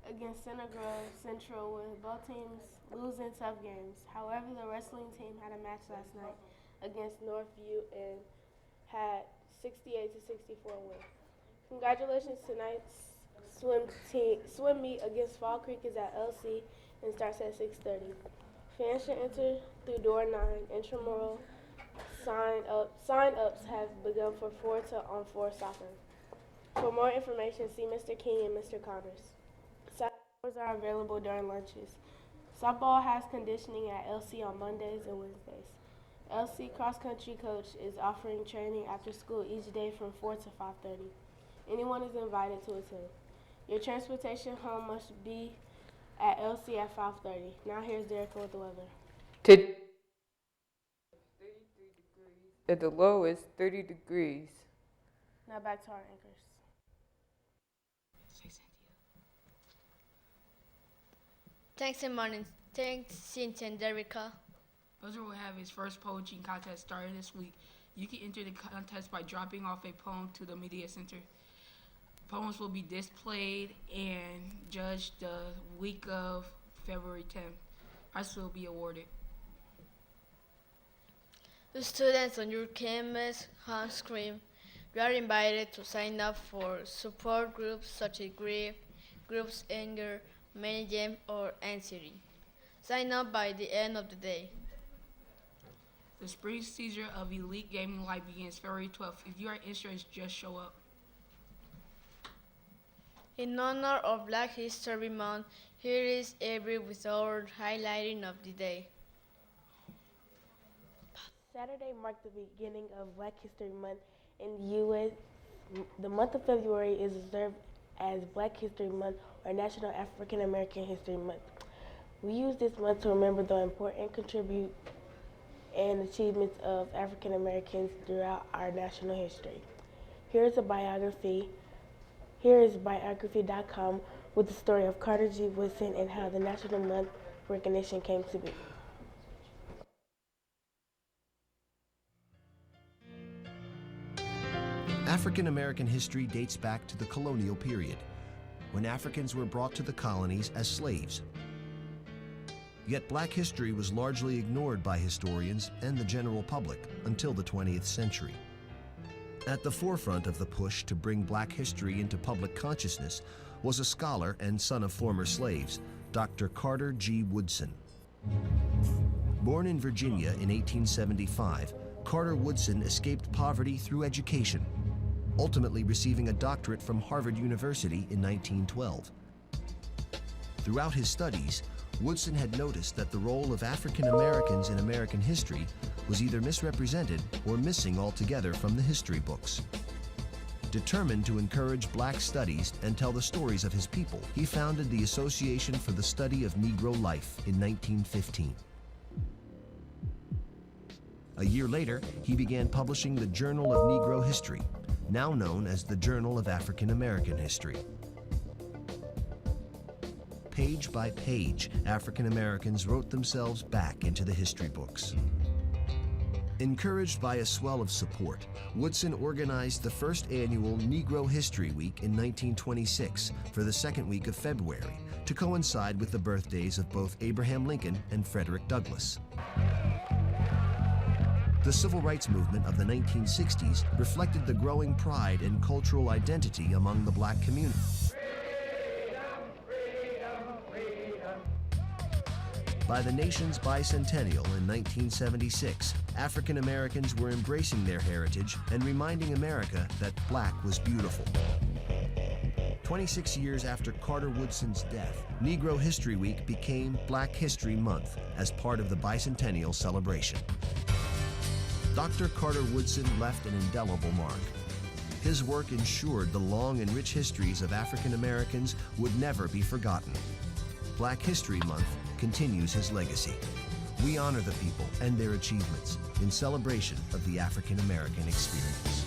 against Center Grove Central with both teams losing tough games. However, the wrestling team had a match last night against Northview and had 68 to 64 win. Congratulations! Tonight's swim meet against Fall Creek is at LC and starts at 6:30. Fans should enter through door 9. Intramural sign-ups have begun for 4 to on 4 soccer. For more information, see Mr. King and Mr. Connors. Hours are available during lunches. Softball has conditioning at LC on Mondays and Wednesdays. LC cross country coach is offering training after school each day from 4 to 5:30. Anyone is invited to attend. Your transportation home must be at LC at 5:30. Now here's Derek with the weather. To 33 degrees. At the low is 30 degrees. Now back to our anchors. Thanks and morning. Thanks, Cynthia and Derica. Buzzer will have his first poetry contest starting this week. You can enter the contest by dropping off a poem to the media center. Poems will be displayed and judged the week of February 10th. Prizes will be awarded. The students on your campus home screen, you are invited to sign up for support groups such as grief, groups anger, management, or anxiety. Sign up by the end of the day. The spring season of Elite Gaming Live begins February 12th. If you are interested, just show up. In honor of Black History Month, here is Avery with our highlighting of the day. Saturday marked the beginning of Black History Month in the U.S. The month of February is observed as Black History Month or National African American History Month. We use this month to remember the important contribute and achievements of African Americans throughout our national history. Here is biography. Here is biography.com with the story of Carter G. Woodson and how the National Month recognition came to be. African American history dates back to the colonial period, when Africans were brought to the colonies as slaves. Yet Black history was largely ignored by historians and the general public until the 20th century. At the forefront of the push to bring Black history into public consciousness was a scholar and son of former slaves, Dr. Carter G. Woodson. Born in Virginia in 1875, Carter Woodson escaped poverty through education, ultimately receiving a doctorate from Harvard University in 1912. Throughout his studies, Woodson had noticed that the role of African Americans in American history was either misrepresented or missing altogether from the history books. Determined to encourage Black studies and tell the stories of his people, he founded the Association for the Study of Negro Life in 1915. A year later, he began publishing the Journal of Negro History, now known as the Journal of African American History. Page by page, African Americans wrote themselves back into the history books. Encouraged by a swell of support, Woodson organized the first annual Negro History Week in 1926 for the second week of February to coincide with the birthdays of both Abraham Lincoln and Frederick Douglass. The civil rights movement of the 1960s reflected the growing pride and cultural identity among the Black community. By the nation's bicentennial in 1976, African Americans were embracing their heritage and reminding America that Black was beautiful. 26 years after Carter Woodson's death, Negro History Week became Black History Month as part of the bicentennial celebration. Dr. Carter Woodson left an indelible mark. His work ensured the long and rich histories of African Americans would never be forgotten. Black History Month continues his legacy. We honor the people and their achievements in celebration of the African American experience.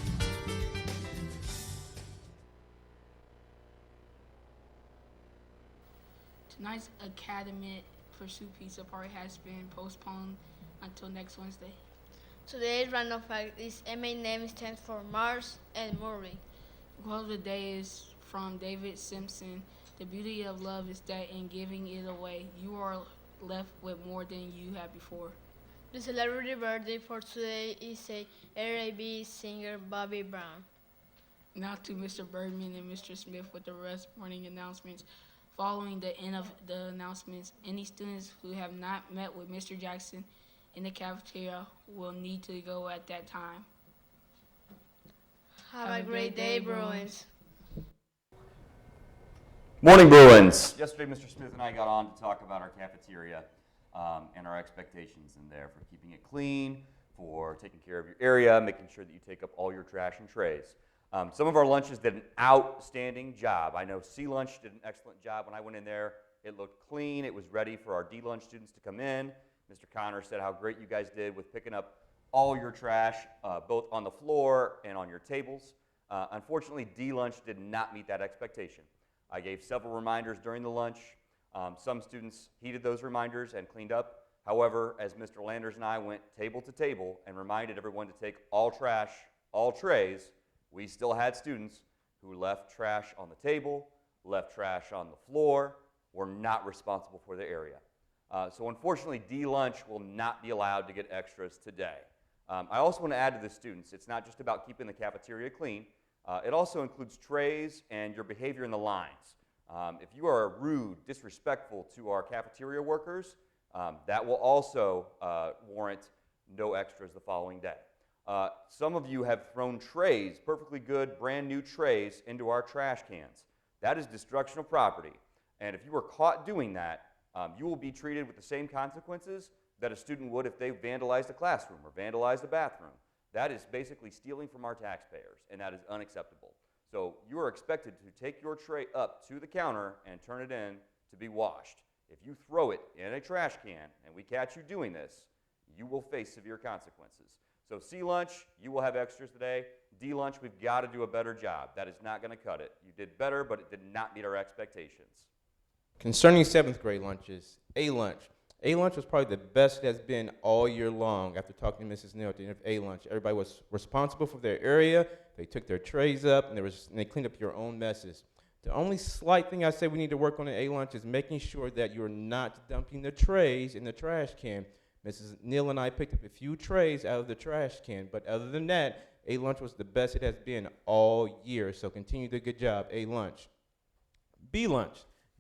Tonight's academic pursuit pizza party has been postponed until next Wednesday. Today's random fact is MA stands for Mars and Murray. The quote of the day is from David Simpson. The beauty of love is that in giving it away, you are left with more than you had before. The celebrity birthday for today is a R&B singer Bobby Brown. Now to Mr. Birdman and Mr. Smith with the rest morning announcements. Following the end of the announcements, any students who have not met with Mr. Jackson in the cafeteria will need to go at that time. Have a great day, Bruins. Morning, Bruins. Yesterday, Mr. Smith and I got on to talk about our cafeteria and our expectations in there for keeping it clean, for taking care of your area, making sure that you take up all your trash and trays. Some of our lunches did an outstanding job. I know C Lunch did an excellent job. When I went in there, it looked clean. It was ready for our D Lunch students to come in. Mr. Connor said how great you guys did with picking up all your trash, both on the floor and on your tables. Unfortunately, D Lunch did not meet that expectation. I gave several reminders during the lunch. Some students heeded those reminders and cleaned up. However, as Mr. Landers and I went table to table and reminded everyone to take all trash, all trays, we still had students who left trash on the table, left trash on the floor, were not responsible for their area. So unfortunately, D Lunch will not be allowed to get extras today. I also want to add to the students, it's not just about keeping the cafeteria clean. It also includes trays and your behavior in the lines. If you are rude, disrespectful to our cafeteria workers, that will also warrant no extras the following day. Some of you have thrown trays, perfectly good, brand new trays, into our trash cans. That is destruction of property. And if you were caught doing that, you will be treated with the same consequences that a student would if they vandalized a classroom or vandalized a bathroom. That is basically stealing from our taxpayers, and that is unacceptable. So you are expected to take your tray up to the counter and turn it in to be washed. If you throw it in a trash can and we catch you doing this, you will face severe consequences. So C Lunch, you will have extras today. D Lunch, we've got to do a better job. That is not going to cut it. You did better, but it did not meet our expectations. Concerning 7th grade lunches, A Lunch. A Lunch was probably the best it has been all year long. After talking to Mrs. Neal at the end of A Lunch, everybody was responsible for their area. They took their trays up, and they cleaned up your own messes. The only slight thing I say we need to work on at A Lunch is making sure that you're not dumping the trays in the trash can. Mrs. Neal and I picked up a few trays out of the trash can, but other than that, A Lunch was the best it has been all year, so continue the good job, A Lunch. B Lunch,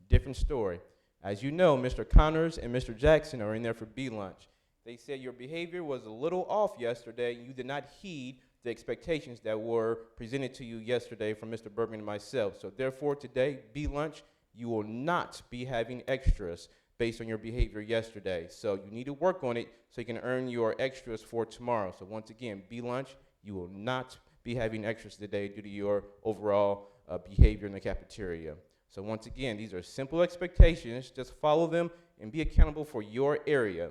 different story. As you know, Mr. Connors and Mr. Jackson are in there for B Lunch. They said your behavior was a little off yesterday, and you did not heed the expectations that were presented to you yesterday from Mr. Bergman and myself. So therefore, today, B Lunch, you will not be having extras based on your behavior yesterday. So you need to work on it so you can earn your extras for tomorrow. So once again, B Lunch, you will not be having extras today due to your overall behavior in the cafeteria. So once again, these are simple expectations. Just follow them and be accountable for your area.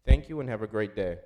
Thank you and have a great day.